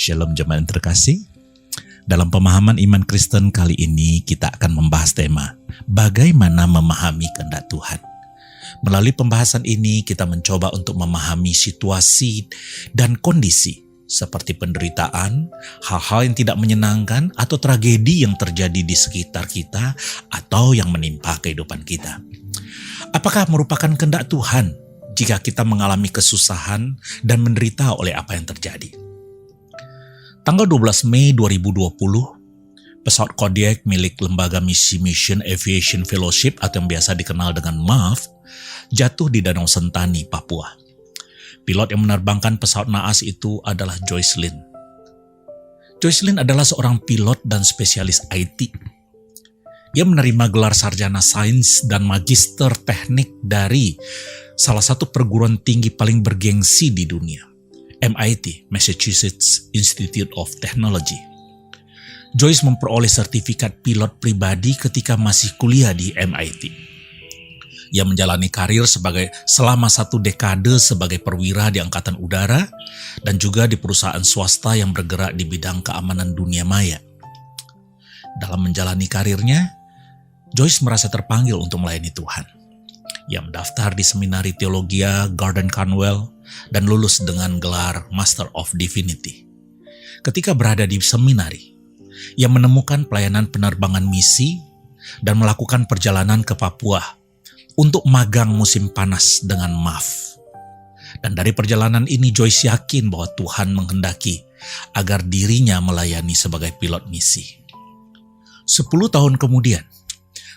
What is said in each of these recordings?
Shalom jemaat yang terkasih. Dalam pemahaman iman Kristen kali ini kita akan membahas tema bagaimana memahami kehendak Tuhan. Melalui pembahasan ini kita mencoba untuk memahami situasi dan kondisi seperti penderitaan, hal-hal yang tidak menyenangkan atau tragedi yang terjadi di sekitar kita atau yang menimpa kehidupan kita. Apakah merupakan kehendak Tuhan jika kita mengalami kesusahan dan menderita oleh apa yang terjadi? Tanggal 12 Mei 2020, pesawat Kodiak milik Lembaga Misi Mission Aviation Fellowship atau yang biasa dikenal dengan MAF, jatuh di Danau Sentani, Papua. Pilot yang menerbangkan pesawat naas itu adalah Joyce Lin. Joyce Lin adalah seorang pilot dan spesialis IT. Ia menerima gelar sarjana sains dan magister teknik dari salah satu perguruan tinggi paling bergengsi di dunia, MIT, Massachusetts Institute of Technology. Joyce memperoleh sertifikat pilot pribadi ketika masih kuliah di MIT. Ia menjalani karir selama 1 dekade sebagai perwira di Angkatan Udara dan juga di perusahaan swasta yang bergerak di bidang keamanan dunia maya. Dalam menjalani karirnya, Joyce merasa terpanggil untuk melayani Tuhan. Ia mendaftar di Seminari Teologia Garden Conwell dan lulus dengan gelar Master of Divinity. Ketika berada di seminari, ia menemukan pelayanan penerbangan misi dan melakukan perjalanan ke Papua untuk magang musim panas dengan MAF. Dan dari perjalanan ini Joyce yakin bahwa Tuhan menghendaki agar dirinya melayani sebagai pilot misi. 10 tahun kemudian,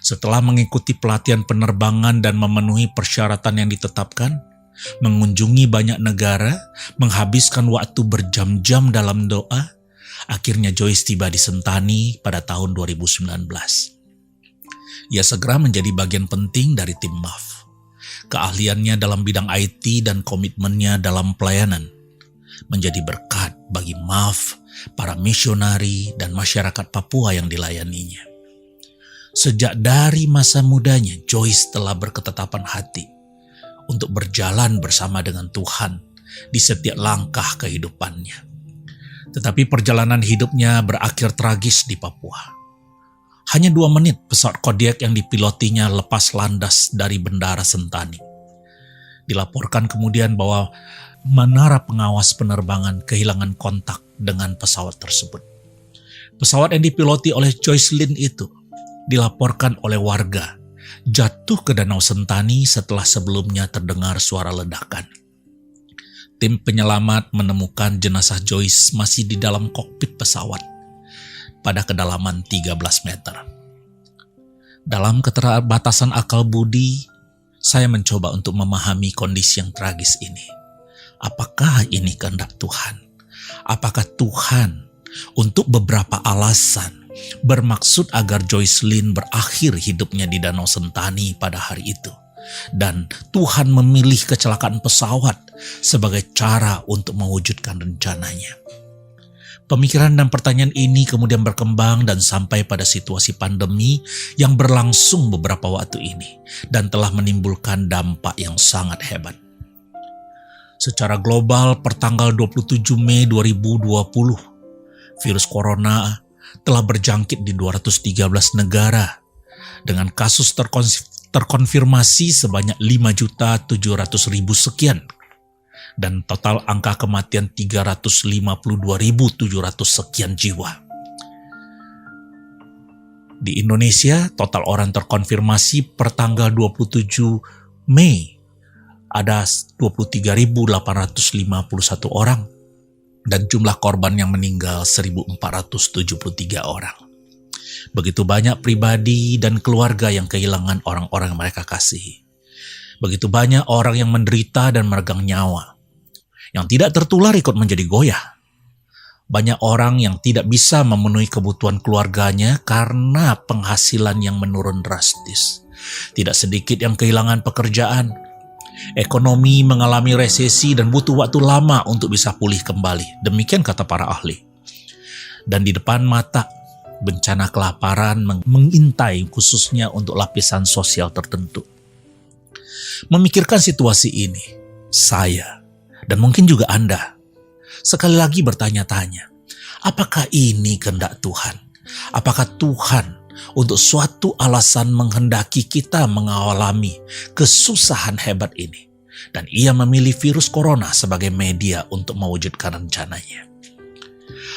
setelah mengikuti pelatihan penerbangan dan memenuhi persyaratan yang ditetapkan, mengunjungi banyak negara, menghabiskan waktu berjam-jam dalam doa, akhirnya Joyce tiba di Sentani pada tahun 2019. Ia segera menjadi bagian penting dari tim MAF. Keahliannya dalam bidang IT dan komitmennya dalam pelayanan menjadi berkat bagi MAF, para misionari, dan masyarakat Papua yang dilayaninya. Sejak dari masa mudanya, Joyce telah berketetapan hati untuk berjalan bersama dengan Tuhan di setiap langkah kehidupannya. Tetapi perjalanan hidupnya berakhir tragis di Papua. Hanya 2 menit pesawat Kodiak yang dipilotinya lepas landas dari Bandara Sentani. Dilaporkan kemudian bahwa menara pengawas penerbangan kehilangan kontak dengan pesawat tersebut. Pesawat yang dipiloti oleh Joyce Lin itu dilaporkan oleh warga jatuh ke Danau Sentani setelah sebelumnya terdengar suara ledakan. Tim penyelamat menemukan jenazah Joyce masih di dalam kokpit pesawat pada kedalaman 13 meter. Dalam keterbatasan akal budi, saya mencoba untuk memahami kondisi yang tragis ini. Apakah ini kehendak Tuhan? Apakah Tuhan untuk beberapa alasan bermaksud agar Joyce Lin berakhir hidupnya di Danau Sentani pada hari itu? Dan Tuhan memilih kecelakaan pesawat sebagai cara untuk mewujudkan rencananya. Pemikiran dan pertanyaan ini kemudian berkembang dan sampai pada situasi pandemi yang berlangsung beberapa waktu ini dan telah menimbulkan dampak yang sangat hebat. Secara global, pertanggal 27 Mei 2020, virus corona telah berjangkit di 213 negara dengan kasus terkonfirmasi sebanyak 5.700.000 sekian dan total angka kematian 352.700 sekian jiwa. Di Indonesia, total orang terkonfirmasi per tanggal 27 Mei ada 23.851 orang dan jumlah korban yang meninggal 1.473 orang. Begitu banyak pribadi dan keluarga yang kehilangan orang-orang yang mereka kasihi. Begitu banyak orang yang menderita dan meregang nyawa. Yang tidak tertular ikut menjadi goyah. Banyak orang yang tidak bisa memenuhi kebutuhan keluarganya karena penghasilan yang menurun drastis. Tidak sedikit yang kehilangan pekerjaan. Ekonomi mengalami resesi dan butuh waktu lama untuk bisa pulih kembali. Demikian kata para ahli. Dan di depan mata, bencana kelaparan mengintai khususnya untuk lapisan sosial tertentu. Memikirkan situasi ini, saya dan mungkin juga Anda sekali lagi bertanya-tanya, Apakah ini kehendak Tuhan? Apakah Tuhan untuk suatu alasan menghendaki kita mengalami kesusahan hebat ini? Dan ia memilih virus corona sebagai media untuk mewujudkan rencananya.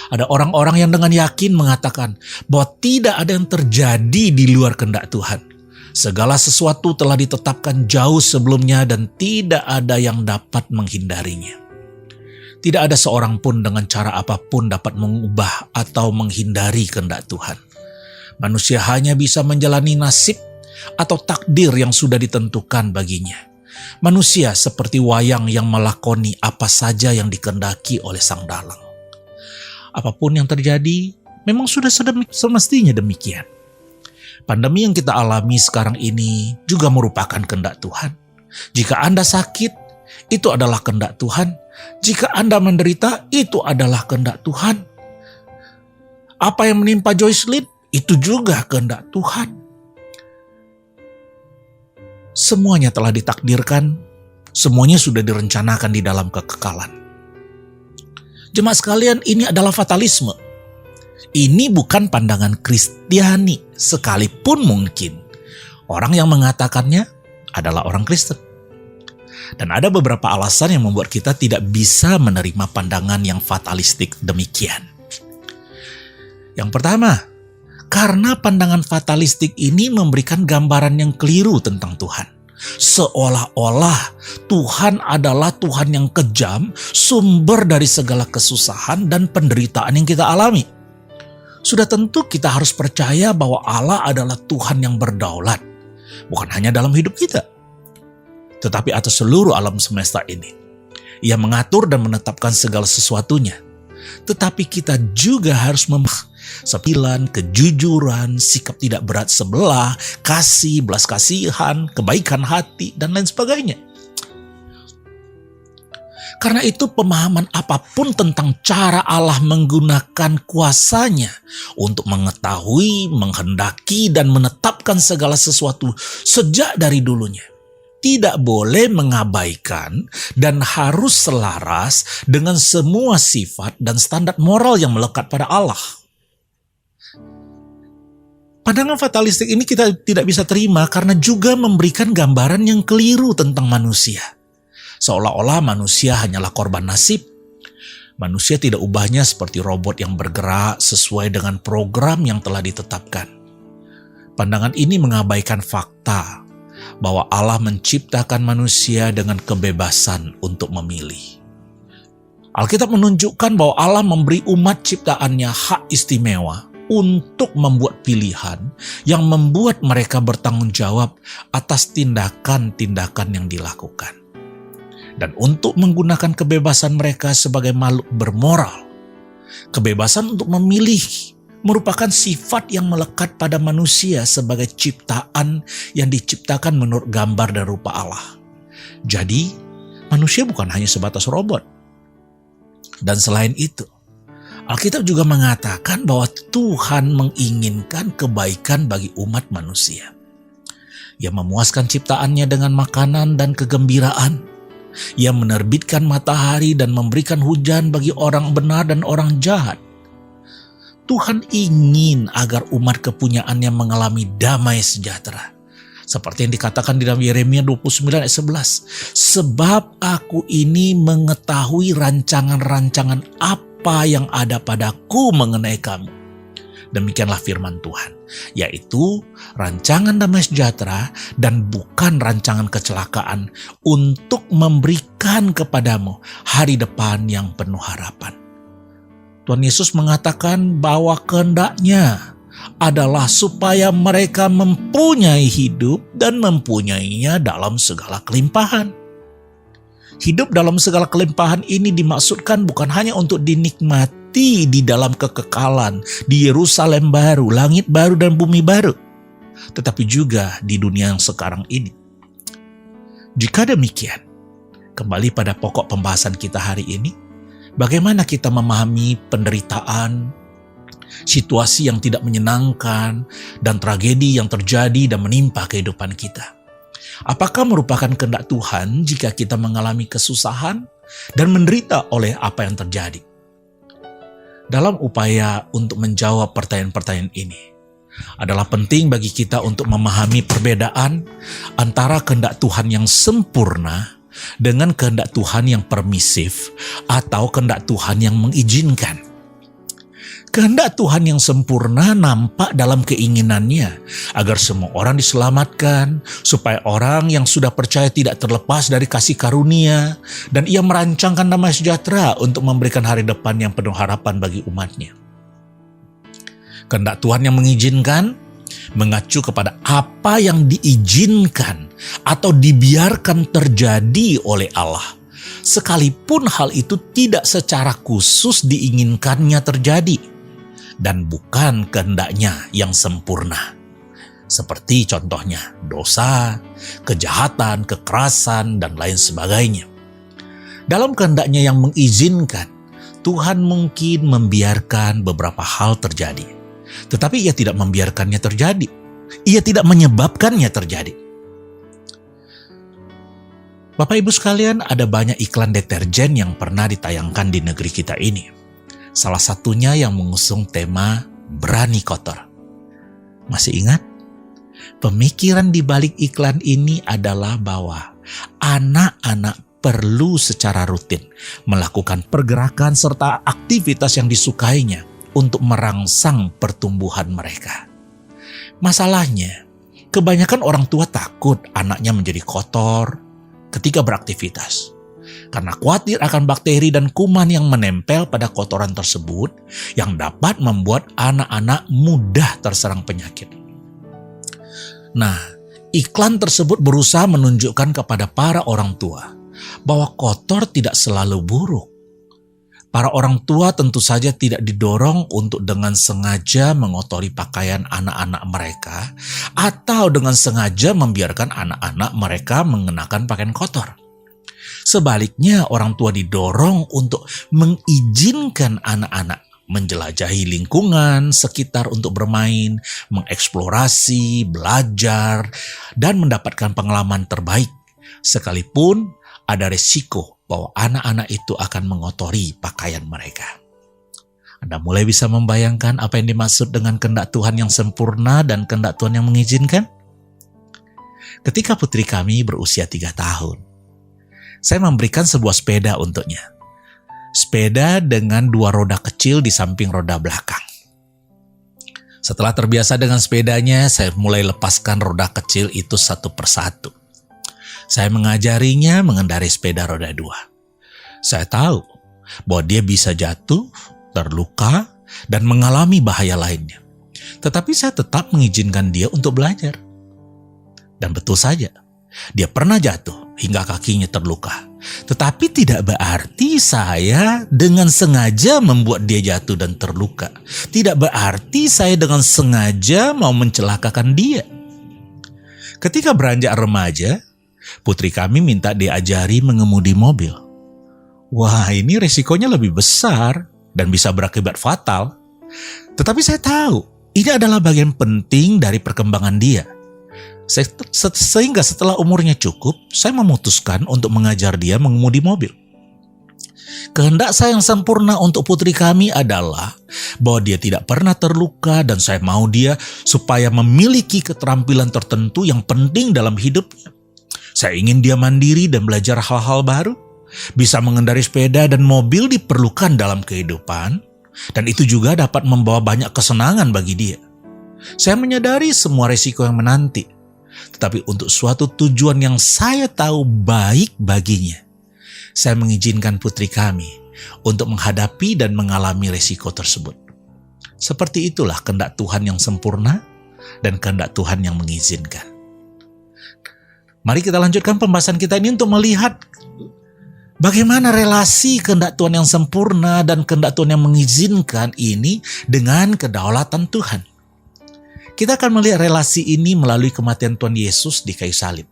Ada orang-orang yang dengan yakin mengatakan bahwa tidak ada yang terjadi di luar kehendak Tuhan. Segala sesuatu telah ditetapkan jauh sebelumnya dan tidak ada yang dapat menghindarinya. Tidak ada seorang pun dengan cara apapun dapat mengubah atau menghindari kehendak Tuhan. Manusia hanya bisa menjalani nasib atau takdir yang sudah ditentukan baginya. Manusia seperti wayang yang melakoni apa saja yang dikehendaki oleh sang dalang. Apapun yang terjadi, memang sudah semestinya demikian. Pandemi yang kita alami sekarang ini juga merupakan kehendak Tuhan. Jika Anda sakit, itu adalah kehendak Tuhan. Jika Anda menderita, itu adalah kehendak Tuhan. Apa yang menimpa Joycelyn, itu juga kehendak Tuhan. Semuanya telah ditakdirkan, semuanya sudah direncanakan di dalam kekekalan. Jemaat sekalian, ini adalah fatalisme. Ini bukan pandangan Kristiani, sekalipun mungkin orang yang mengatakannya adalah orang Kristen. Dan ada beberapa alasan yang membuat kita tidak bisa menerima pandangan yang fatalistik demikian. Yang pertama, karena pandangan fatalistik ini memberikan gambaran yang keliru tentang Tuhan. Seolah-olah Tuhan adalah Tuhan yang kejam, sumber dari segala kesusahan dan penderitaan yang kita alami. Sudah tentu kita harus percaya bahwa Allah adalah Tuhan yang berdaulat, bukan hanya dalam hidup kita, tetapi atas seluruh alam semesta ini. Ia mengatur dan menetapkan segala sesuatunya. Tetapi kita juga harus sembilan, kejujuran, sikap tidak berat sebelah, kasih, belas kasihan, kebaikan hati, dan lain sebagainya. Karena itu pemahaman apapun tentang cara Allah menggunakan kuasanya untuk mengetahui, menghendaki, dan menetapkan segala sesuatu sejak dari dulunya, tidak boleh mengabaikan dan harus selaras dengan semua sifat dan standar moral yang melekat pada Allah. Pandangan fatalistik ini kita tidak bisa terima karena juga memberikan gambaran yang keliru tentang manusia. Seolah-olah manusia hanyalah korban nasib. Manusia tidak ubahnya seperti robot yang bergerak sesuai dengan program yang telah ditetapkan. Pandangan ini mengabaikan fakta bahwa Allah menciptakan manusia dengan kebebasan untuk memilih. Alkitab menunjukkan bahwa Allah memberi umat ciptaannya hak istimewa untuk membuat pilihan yang membuat mereka bertanggung jawab atas tindakan-tindakan yang dilakukan. Dan untuk menggunakan kebebasan mereka sebagai makhluk bermoral. Kebebasan untuk memilih merupakan sifat yang melekat pada manusia sebagai ciptaan yang diciptakan menurut gambar dan rupa Allah. Jadi, manusia bukan hanya sebatas robot. Dan selain itu, Alkitab juga mengatakan bahwa Tuhan menginginkan kebaikan bagi umat manusia. Ia memuaskan ciptaannya dengan makanan dan kegembiraan. Ia menerbitkan matahari dan memberikan hujan bagi orang benar dan orang jahat. Tuhan ingin agar umat kepunyaannya mengalami damai sejahtera. Seperti yang dikatakan di dalam Yeremia 29 ayat 11. Sebab aku ini mengetahui rancangan-rancangan apa yang ada padaku mengenai kamu. Demikianlah firman Tuhan, yaitu rancangan damai sejahtera dan bukan rancangan kecelakaan untuk memberikan kepadamu hari depan yang penuh harapan. Tuhan Yesus mengatakan bahwa kehendaknya adalah supaya mereka mempunyai hidup dan mempunyainya dalam segala kelimpahan. Hidup dalam segala kelimpahan ini dimaksudkan bukan hanya untuk dinikmati di dalam kekekalan, di Yerusalem baru, langit baru dan bumi baru, tetapi juga di dunia yang sekarang ini. Jika demikian, kembali pada pokok pembahasan kita hari ini, bagaimana kita memahami penderitaan, situasi yang tidak menyenangkan, dan tragedi yang terjadi dan menimpa kehidupan kita. Apakah merupakan kehendak Tuhan jika kita mengalami kesusahan dan menderita oleh apa yang terjadi? Dalam upaya untuk menjawab pertanyaan-pertanyaan ini, adalah penting bagi kita untuk memahami perbedaan antara kehendak Tuhan yang sempurna dengan kehendak Tuhan yang permisif atau kehendak Tuhan yang mengizinkan. Kehendak Tuhan yang sempurna nampak dalam keinginannya agar semua orang diselamatkan, supaya orang yang sudah percaya tidak terlepas dari kasih karunia, dan ia merancangkan damai sejahtera untuk memberikan hari depan yang penuh harapan bagi umatnya. Kehendak Tuhan yang mengizinkan mengacu kepada apa yang diizinkan atau dibiarkan terjadi oleh Allah, sekalipun hal itu tidak secara khusus diinginkannya terjadi dan bukan kehendaknya yang sempurna. Seperti contohnya dosa, kejahatan, kekerasan, dan lain sebagainya. Dalam kehendaknya yang mengizinkan, Tuhan mungkin membiarkan beberapa hal terjadi. Tetapi ia tidak membiarkannya terjadi. Ia tidak menyebabkannya terjadi. Bapak Ibu sekalian, ada banyak iklan deterjen yang pernah ditayangkan di negeri kita ini. Salah satunya yang mengusung tema berani kotor. Masih ingat? Pemikiran di balik iklan ini adalah bahwa anak-anak perlu secara rutin melakukan pergerakan serta aktivitas yang disukainya untuk merangsang pertumbuhan mereka. Masalahnya, kebanyakan orang tua takut anaknya menjadi kotor ketika beraktivitas, karena khawatir akan bakteri dan kuman yang menempel pada kotoran tersebut yang dapat membuat anak-anak mudah terserang penyakit. Nah, iklan tersebut berusaha menunjukkan kepada para orang tua bahwa kotor tidak selalu buruk. Para orang tua tentu saja tidak didorong untuk dengan sengaja mengotori pakaian anak-anak mereka atau dengan sengaja membiarkan anak-anak mereka mengenakan pakaian kotor. Sebaliknya, orang tua didorong untuk mengizinkan anak-anak menjelajahi lingkungan sekitar untuk bermain, mengeksplorasi, belajar, dan mendapatkan pengalaman terbaik, sekalipun ada resiko bahwa anak-anak itu akan mengotori pakaian mereka. Anda mulai bisa membayangkan apa yang dimaksud dengan kehendak Tuhan yang sempurna dan kehendak Tuhan yang mengizinkan? Ketika putri kami berusia 3 tahun, saya memberikan sebuah sepeda untuknya. Sepeda dengan 2 roda kecil di samping roda belakang. Setelah terbiasa dengan sepedanya, saya mulai lepaskan roda kecil itu satu persatu. Saya mengajarinya mengendarai sepeda roda 2. Saya tahu bahwa dia bisa jatuh, terluka, dan mengalami bahaya lainnya. Tetapi saya tetap mengizinkan dia untuk belajar. Dan betul saja, dia pernah jatuh hingga kakinya terluka. Tetapi tidak berarti saya dengan sengaja membuat dia jatuh dan terluka. Tidak berarti saya dengan sengaja mau mencelakakan dia. Ketika beranjak remaja, putri kami minta diajari mengemudi mobil. Wah, ini resikonya lebih besar dan bisa berakibat fatal. Tetapi saya tahu, ini adalah bagian penting dari perkembangan dia. Sehingga setelah umurnya cukup, saya memutuskan untuk mengajar dia mengemudi mobil. Kehendak saya yang sempurna untuk putri kami adalah bahwa dia tidak pernah terluka, dan saya mau dia supaya memiliki keterampilan tertentu yang penting dalam hidupnya. Saya ingin dia mandiri dan belajar hal-hal baru. Bisa mengendarai sepeda dan mobil diperlukan dalam kehidupan, dan itu juga dapat membawa banyak kesenangan bagi dia. Saya menyadari semua resiko yang menanti. Tetapi untuk suatu tujuan yang saya tahu baik baginya, saya mengizinkan putri kami untuk menghadapi dan mengalami resiko tersebut. Seperti itulah kehendak Tuhan yang sempurna dan kehendak Tuhan yang mengizinkan. Mari kita lanjutkan pembahasan kita ini untuk melihat bagaimana relasi kehendak Tuhan yang sempurna dan kehendak Tuhan yang mengizinkan ini dengan kedaulatan Tuhan. Kita akan melihat relasi ini melalui kematian Tuhan Yesus di kayu salib.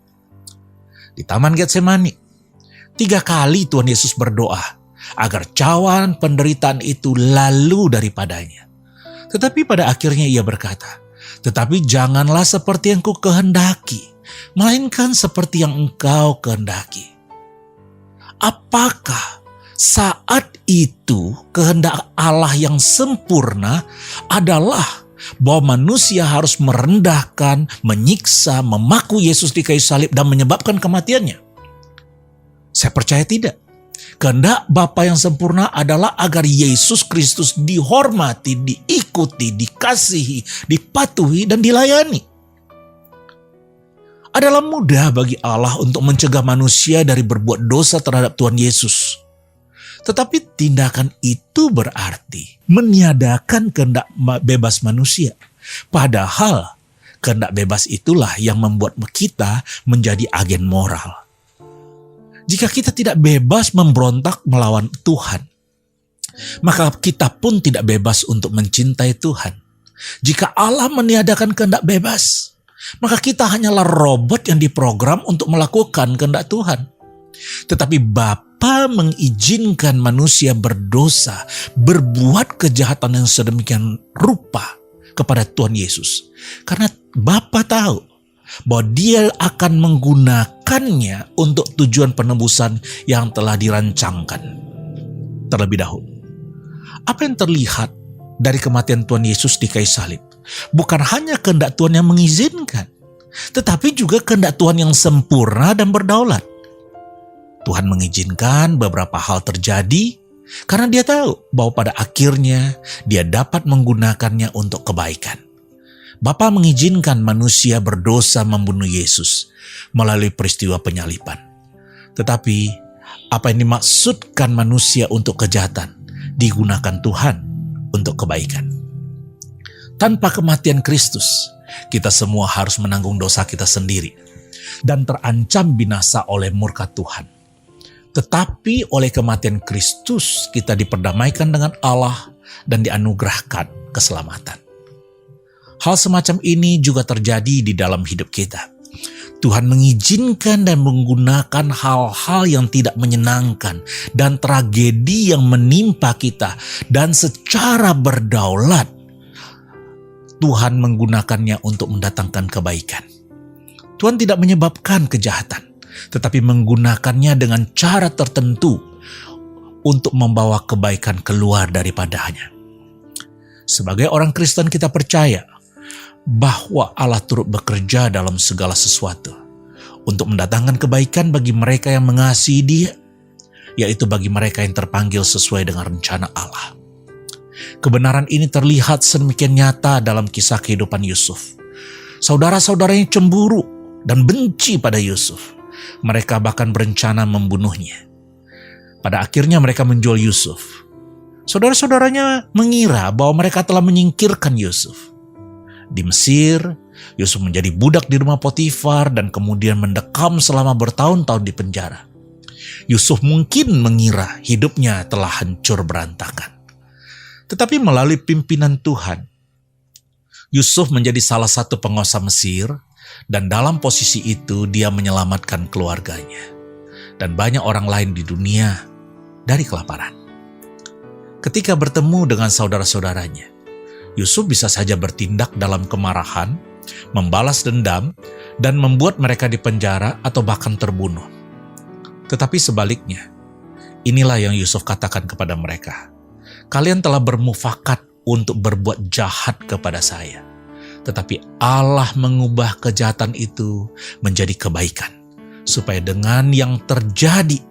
Di Taman Getsemani, 3 kali Tuhan Yesus berdoa agar cawan penderitaan itu lalu daripadanya. Tetapi pada akhirnya ia berkata, "Tetapi janganlah seperti yang ku kehendaki, melainkan seperti yang engkau kehendaki." Apakah Saat itu kehendak Allah yang sempurna adalah bahwa manusia harus merendahkan, menyiksa, memaku Yesus di kayu salib dan menyebabkan kematiannya. Saya percaya tidak. Kehendak Bapa yang sempurna adalah agar Yesus Kristus dihormati, diikuti, dikasihi, dipatuhi, dan dilayani. Adalah mudah bagi Allah untuk mencegah manusia dari berbuat dosa terhadap Tuhan Yesus. Tetapi tindakan itu berarti meniadakan kehendak bebas manusia. Padahal kehendak bebas itulah yang membuat kita menjadi agen moral. Jika kita tidak bebas memberontak melawan Tuhan, maka kita pun tidak bebas untuk mencintai Tuhan. Jika Allah meniadakan kehendak bebas, maka kita hanyalah robot yang diprogram untuk melakukan kehendak Tuhan. Tetapi Bapa mengizinkan manusia berdosa, berbuat kejahatan yang sedemikian rupa kepada Tuhan Yesus. Karena Bapa tahu bahwa Dia akan menggunakannya untuk tujuan penebusan yang telah dirancangkan terlebih dahulu. Apa yang terlihat dari kematian Tuhan Yesus di kayu salib bukan hanya kehendak Tuhan yang mengizinkan, tetapi juga kehendak Tuhan yang sempurna dan berdaulat. Tuhan mengizinkan beberapa hal terjadi karena Dia tahu bahwa pada akhirnya Dia dapat menggunakannya untuk kebaikan. Bapa mengizinkan manusia berdosa membunuh Yesus melalui peristiwa penyaliban. Tetapi apa yang dimaksudkan manusia untuk kejahatan digunakan Tuhan untuk kebaikan. Tanpa kematian Kristus, kita semua harus menanggung dosa kita sendiri dan terancam binasa oleh murka Tuhan. Tetapi oleh kematian Kristus kita diperdamaikan dengan Allah dan dianugerahkan keselamatan. Hal semacam ini juga terjadi di dalam hidup kita. Tuhan mengizinkan dan menggunakan hal-hal yang tidak menyenangkan dan tragedi yang menimpa kita, dan secara berdaulat Tuhan menggunakannya untuk mendatangkan kebaikan. Tuhan tidak menyebabkan kejahatan, tetapi menggunakannya dengan cara tertentu untuk membawa kebaikan keluar daripadanya. Sebagai orang Kristen kita percaya bahwa Allah turut bekerja dalam segala sesuatu untuk mendatangkan kebaikan bagi mereka yang mengasihi Dia, yaitu bagi mereka yang terpanggil sesuai dengan rencana Allah. Kebenaran ini terlihat sedemikian nyata dalam kisah kehidupan Yusuf. Saudara-saudaranya cemburu dan benci pada Yusuf. Mereka bahkan berencana membunuhnya. Pada akhirnya mereka menjual Yusuf. Saudara-saudaranya mengira bahwa mereka telah menyingkirkan Yusuf. Di Mesir, Yusuf menjadi budak di rumah Potifar dan kemudian mendekam selama bertahun-tahun di penjara. Yusuf mungkin mengira hidupnya telah hancur berantakan. Tetapi melalui pimpinan Tuhan, Yusuf menjadi salah satu penguasa Mesir, dan dalam posisi itu dia menyelamatkan keluarganya dan banyak orang lain di dunia dari kelaparan. Ketika bertemu dengan saudara-saudaranya, Yusuf bisa saja bertindak dalam kemarahan, membalas dendam, dan membuat mereka dipenjara atau bahkan terbunuh. Tetapi sebaliknya, inilah yang Yusuf katakan kepada mereka. Kalian telah bermufakat untuk berbuat jahat kepada saya. Tetapi Allah mengubah kejahatan itu menjadi kebaikan, supaya dengan yang terjadi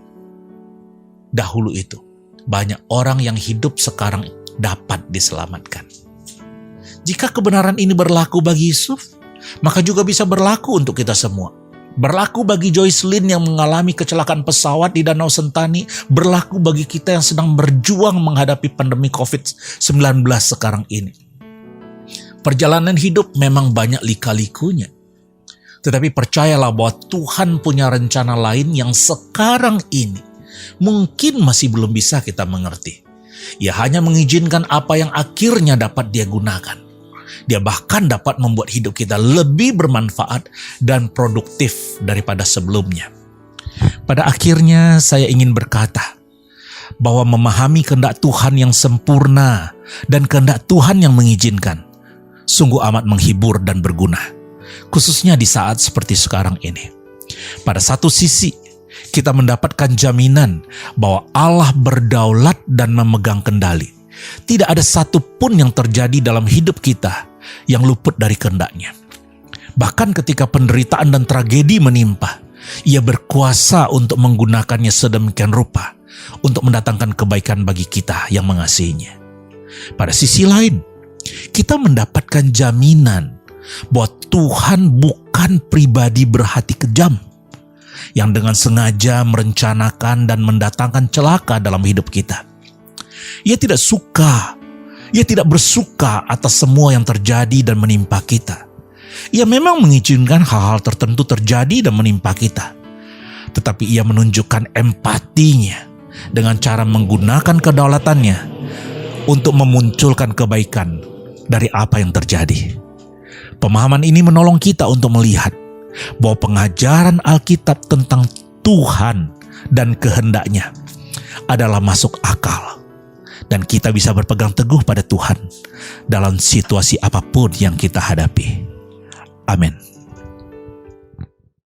dahulu itu, banyak orang yang hidup sekarang dapat diselamatkan. Jika kebenaran ini berlaku bagi Yusuf, maka juga bisa berlaku untuk kita semua. Berlaku bagi Joyce Lin yang mengalami kecelakaan pesawat di Danau Sentani, berlaku bagi kita yang sedang berjuang menghadapi pandemi COVID-19 sekarang ini. Perjalanan hidup memang banyak lika-likunya. Tetapi percayalah bahwa Tuhan punya rencana lain yang sekarang ini mungkin masih belum bisa kita mengerti. Ia hanya mengizinkan apa yang akhirnya dapat Dia gunakan. Dia bahkan dapat membuat hidup kita lebih bermanfaat dan produktif daripada sebelumnya. Pada akhirnya saya ingin berkata bahwa memahami kehendak Tuhan yang sempurna dan kehendak Tuhan yang mengizinkan sungguh amat menghibur dan berguna, khususnya di saat seperti sekarang ini. Pada satu sisi, kita mendapatkan jaminan bahwa Allah berdaulat dan memegang kendali. Tidak ada satupun yang terjadi dalam hidup kita yang luput dari kehendak-Nya. Bahkan ketika penderitaan dan tragedi menimpa, Ia berkuasa untuk menggunakannya sedemikian rupa untuk mendatangkan kebaikan bagi kita yang mengasihinya. Pada sisi lain, kita mendapatkan jaminan bahwa Tuhan bukan pribadi berhati kejam yang dengan sengaja merencanakan dan mendatangkan celaka dalam hidup kita. Ia tidak bersuka atas semua yang terjadi dan menimpa kita. Ia memang mengizinkan hal-hal tertentu terjadi dan menimpa kita. Tetapi Ia menunjukkan empatinya dengan cara menggunakan kedaulatannya untuk memunculkan kebaikan dari apa yang terjadi. Pemahaman ini menolong kita untuk melihat bahwa pengajaran Alkitab tentang Tuhan dan kehendak-Nya adalah masuk akal, dan kita bisa berpegang teguh pada Tuhan dalam situasi apapun yang kita hadapi. Amin.